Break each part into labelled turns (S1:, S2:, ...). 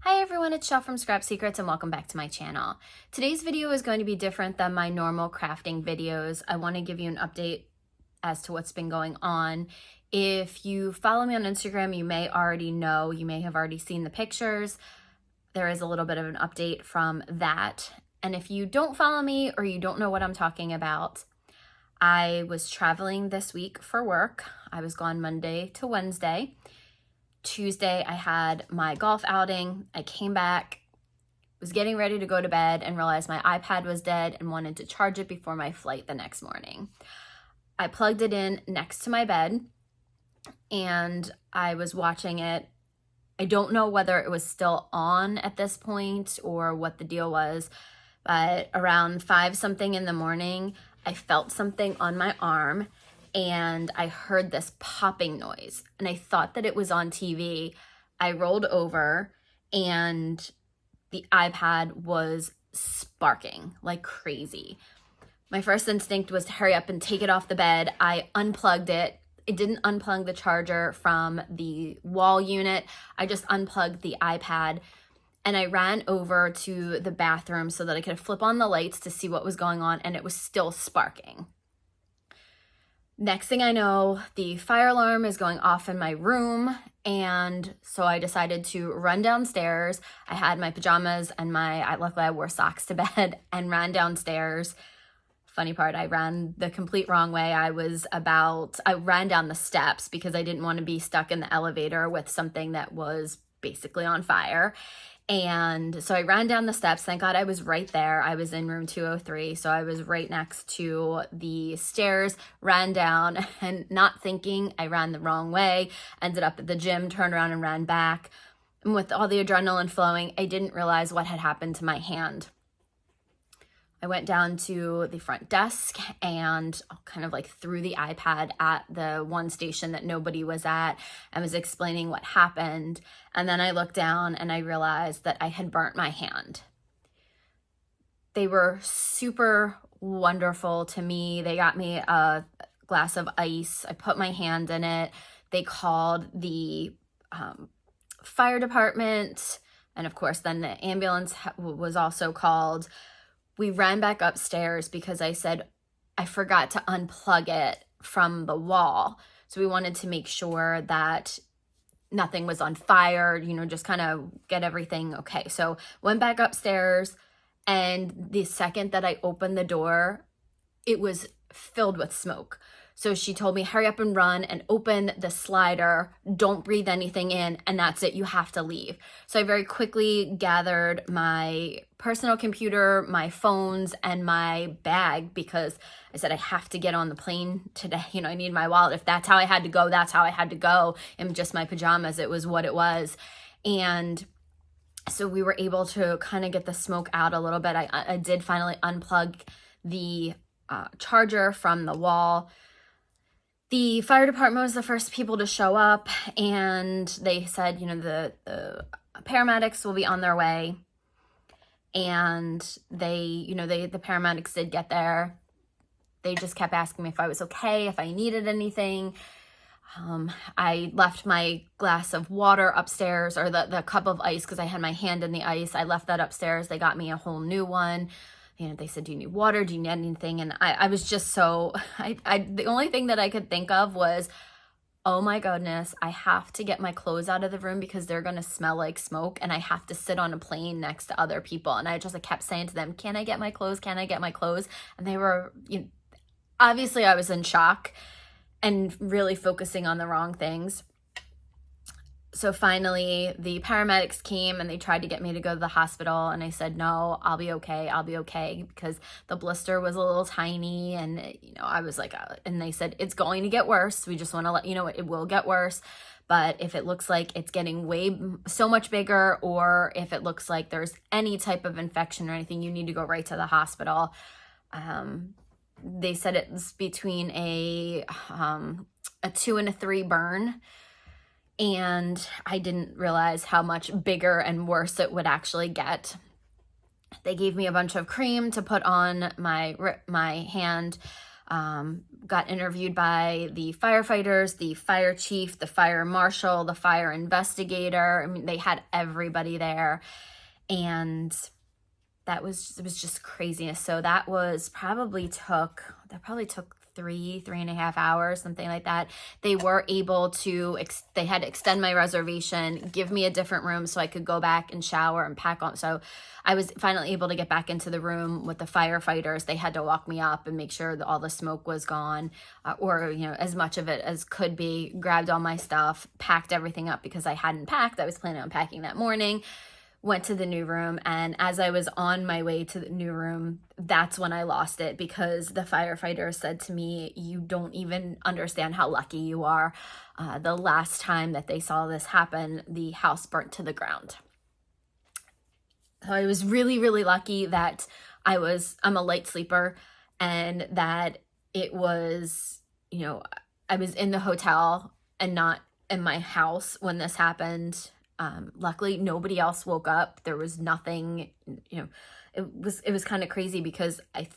S1: Hi everyone, it's Shel from Scrap Secrets and welcome back to my channel. Today's video is going to be different than my normal crafting videos. I want to give you an update as to what's been going on. If you follow me on Instagram, you may already know, you may have already seen the pictures. There is a little bit of an update from that. And if you don't follow me or you don't know what I'm talking about, I was traveling this week for work. I was gone Monday to Wednesday. Tuesday, I had my golf outing. I came back, was getting ready to go to bed and realized my iPad was dead and wanted to charge it before my flight the next morning. I plugged it in next to my bed and I was watching it. I don't know whether it was still on at this point or what the deal was, but around 5 something in the morning, I felt something on my arm and I heard this popping noise and I thought that it was on TV. I rolled over and the iPad was sparking like crazy. My first instinct was to hurry up and take it off the bed. I unplugged it. It didn't unplug the charger from the wall unit. I just unplugged the iPad and I ran over to the bathroom so that I could flip on the lights to see what was going on, and it was still sparking. Next thing I know, the fire alarm is going off in my room, and so I decided to run downstairs. I had my pajamas and luckily I wore socks to bed and ran downstairs. Funny part, I ran the complete wrong way. I ran down the steps because I didn't want to be stuck in the elevator with something that was basically on fire. And so I ran down the steps. Thank God I was right there. I was in room 203, so I was right next to the stairs, ran down, and not thinking, I ran the wrong way, ended up at the gym, turned around and ran back. And with all the adrenaline flowing, I didn't realize what had happened to my hand. I went down to the front desk and kind of like threw the iPad at the one station that nobody was at and was explaining what happened. And then I looked down and I realized that I had burnt my hand. They were super wonderful to me. They got me a glass of ice. I put my hand in it. They called the fire department. And of course, then the ambulance was also called. We ran back upstairs because I said I forgot to unplug it from the wall. So we wanted to make sure that nothing was on fire, just kind of get everything okay. So went back upstairs, and the second that I opened the door, it was filled with smoke. So she told me, hurry up and run and open the slider. Don't breathe anything in, and that's it. You have to leave. So I very quickly gathered my personal computer, my phones, and my bag because I said I have to get on the plane today. I need my wallet. If that's how I had to go, that's how I had to go. In just my pajamas, it was what it was. And so we were able to kind of get the smoke out a little bit. I did finally unplug the charger from the wall. The fire department was the first people to show up, and they said, the paramedics will be on their way. And the paramedics did get there. They just kept asking me if I was okay, if I needed anything. I left my glass of water upstairs, or the cup of ice, because I had my hand in the ice. I left that upstairs. They got me a whole new one. They said, do you need water? Do you need anything? And I was just so, the only thing that I could think of was, oh my goodness, I have to get my clothes out of the room because they're going to smell like smoke, and I have to sit on a plane next to other people. And I kept saying to them, can I get my clothes? Can I get my clothes? And they were, obviously I was in shock and really focusing on the wrong things. So finally, the paramedics came and they tried to get me to go to the hospital, and I said, no, I'll be okay, because the blister was a little tiny, and I was like, and they said, it's going to get worse. We just want to let you know it will get worse. But if it looks like it's getting so much bigger, or if it looks like there's any type of infection or anything, you need to go right to the hospital. They said it's between a 2 and a 3 burn. And I didn't realize how much bigger and worse it would actually get. They gave me a bunch of cream to put on my hand. got interviewed by the firefighters, the fire chief, the fire marshal, the fire investigator. I mean, they had everybody there, and it was just craziness. So that probably took 3.5 hours, something like that. They were able to, they had to extend my reservation, give me a different room so I could go back and shower and pack on. So I was finally able to get back into the room with the firefighters. They had to walk me up and make sure that all the smoke was gone, or, as much of it as could be, grabbed all my stuff, packed everything up because I hadn't packed. I was planning on packing that morning. Went to the new room, and as I was on my way to the new room, that's when I lost it, because the firefighter said to me, "You don't even understand how lucky you are. The last time that they saw this happen, the house burnt to the ground." So I was really, really lucky that I'm a light sleeper, and that it was, I was in the hotel and not in my house when this happened. Luckily, nobody else woke up. There was nothing, it was kind of crazy, because I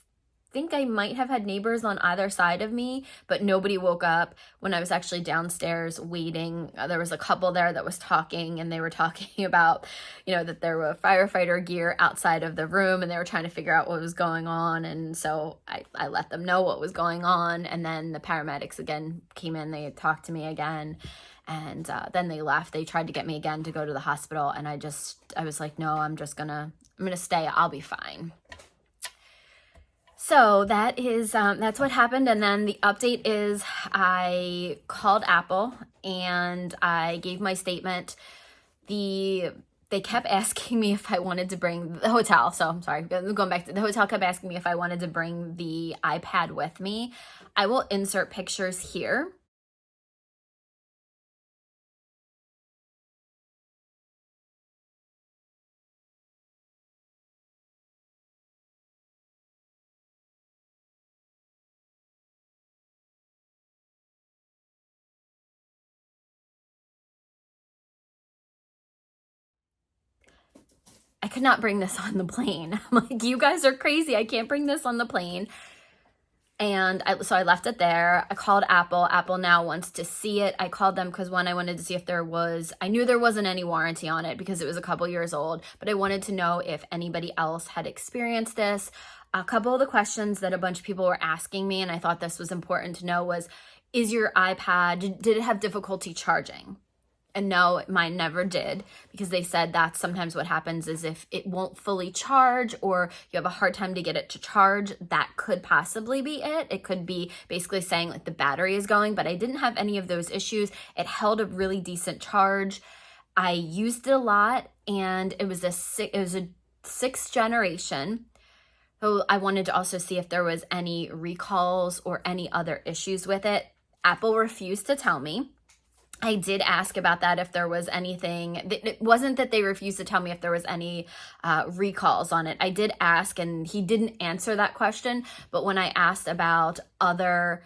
S1: think I might have had neighbors on either side of me, but nobody woke up. When I was actually downstairs waiting, there was a couple there that was talking, and they were talking about, that there were firefighter gear outside of the room, and they were trying to figure out what was going on. And so I let them know what was going on. And then the paramedics again came in, they talked to me again. And then they left. They tried to get me again to go to the hospital, and I was like, no, I'm gonna stay. I'll be fine. So that's what happened. And then the update is I called Apple and I gave my statement. They kept asking me if I wanted to bring the hotel. So I'm sorry, going back to the hotel, kept asking me if I wanted to bring the iPad with me. I will insert pictures here. I could not bring this on the plane. I'm like, you guys are crazy. I can't bring this on the plane. And so I left it there. I called Apple. Apple now wants to see it. I called them because, one, I wanted to see if I knew there wasn't any warranty on it because it was a couple years old, but I wanted to know if anybody else had experienced this. A couple of the questions that a bunch of people were asking me, and I thought this was important to know, was, is your iPad, did it have difficulty charging? And no, mine never did, because they said that's sometimes what happens is if it won't fully charge or you have a hard time to get it to charge, that could possibly be it. It could be basically saying like the battery is going, but I didn't have any of those issues. It held a really decent charge. I used it a lot, and it was a sixth generation. So I wanted to also see if there was any recalls or any other issues with it. Apple refused to tell me. I did ask about that, if there was anything. It wasn't that they refused to tell me if there was any recalls on it. I did ask, and he didn't answer that question. But when I asked about other,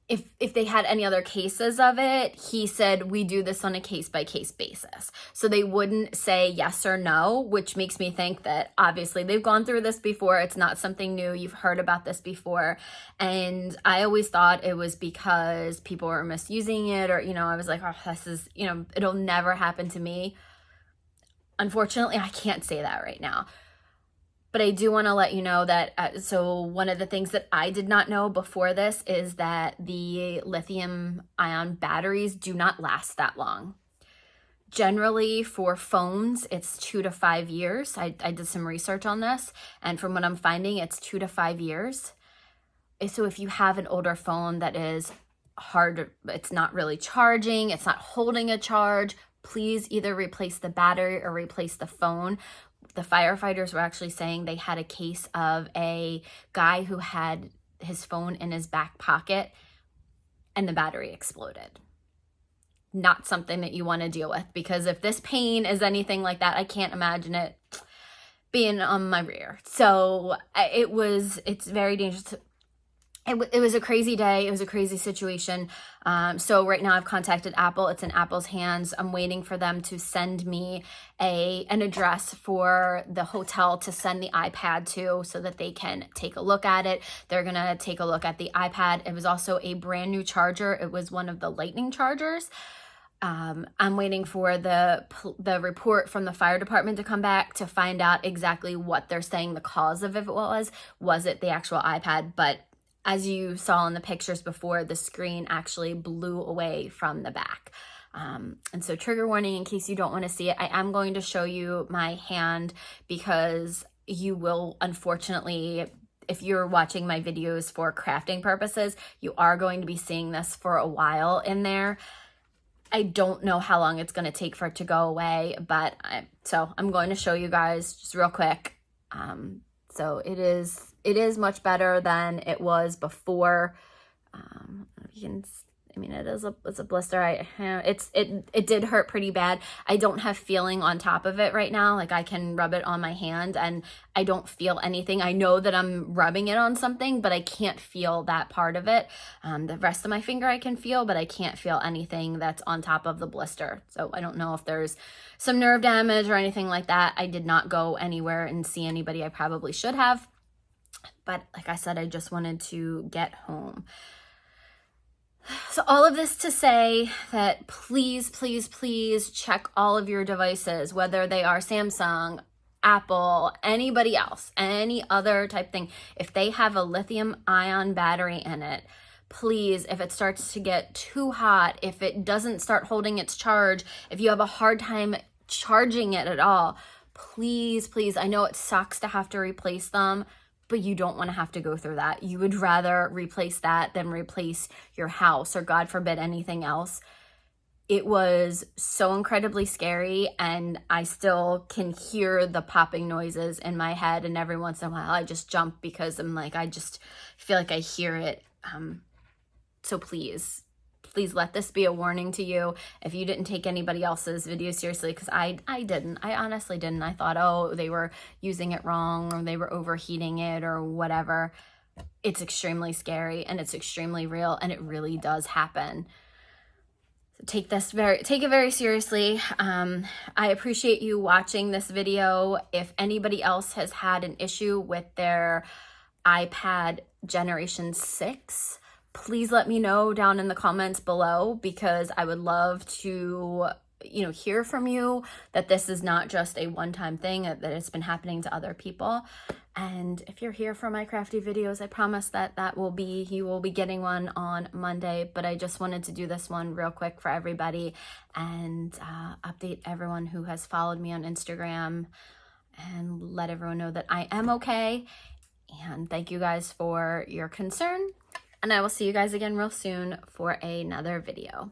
S1: if they had any other cases of it, he said, we do this on a case-by-case basis. So they wouldn't say yes or no, which makes me think that obviously they've gone through this before. It's not something new. You've heard about this before. And I always thought it was because people were misusing it, or, I was like, oh, this is, it'll never happen to me. Unfortunately, I can't say that right now. But I do want to let you know that, so one of the things that I did not know before this is that the lithium-ion batteries do not last that long. Generally, for phones, it's 2 to 5 years. I did some research on this, and from what I'm finding, it's 2 to 5 years. So if you have an older phone that is hard, it's not really charging, it's not holding a charge, please either replace the battery or replace the phone. The firefighters were actually saying they had a case of a guy who had his phone in his back pocket and the battery exploded. Not something that you want to deal with, because if this pain is anything like that, I can't imagine it being on my rear. So it's very dangerous. it was a crazy day. It was a crazy situation. So right now I've contacted Apple. It's in Apple's hands. I'm waiting for them to send me an address for the hotel to send the iPad to so that they can take a look at it. They're going to take a look at the iPad. It was also a brand new charger. It was one of the Lightning chargers. I'm waiting for the report from the fire department to come back to find out exactly what they're saying the cause of it was. Was it the actual iPad? But as you saw in the pictures before, the screen actually blew away from the back. And so trigger warning in case you don't want to see it. I am going to show you my hand because you will, unfortunately, if you're watching my videos for crafting purposes, you are going to be seeing this for a while in there. I don't know how long it's going to take for it to go away, but so I'm going to show you guys just real quick. So it is much better than it was before. You can, I mean, it's a blister. It did hurt pretty bad. I don't have feeling on top of it right now. Like I can rub it on my hand and I don't feel anything. I know that I'm rubbing it on something, but I can't feel that part of it. The rest of my finger I can feel, but I can't feel anything that's on top of the blister. So I don't know if there's some nerve damage or anything like that. I did not go anywhere and see anybody. I probably should have. But like I said, I just wanted to get home. So all of this to say that please, please, please check all of your devices, whether they are Samsung, Apple, anybody else, any other type thing. If they have a lithium ion battery in it, please, if it starts to get too hot, if it doesn't start holding its charge, if you have a hard time charging it at all, please, please, I know it sucks to have to replace them, but you don't want to have to go through that. You would rather replace that than replace your house or, God forbid, anything else. It was so incredibly scary, and I still can hear the popping noises in my head, and every once in a while I just jump because I'm like, I just feel like I hear it. So please let this be a warning to you. If you didn't take anybody else's video seriously, because I didn't. I honestly didn't. I thought, oh, they were using it wrong or they were overheating it or whatever. It's extremely scary and it's extremely real, and it really does happen. So take it very seriously. I appreciate you watching this video. If anybody else has had an issue with their iPad Generation 6, please let me know down in the comments below, because I would love to, hear from you that this is not just a one-time thing, that it's been happening to other people. And if you're here for my crafty videos, I promise that you will be getting one on Monday, but I just wanted to do this one real quick for everybody and update everyone who has followed me on Instagram and let everyone know that I am okay. And thank you guys for your concern. And I will see you guys again real soon for another video.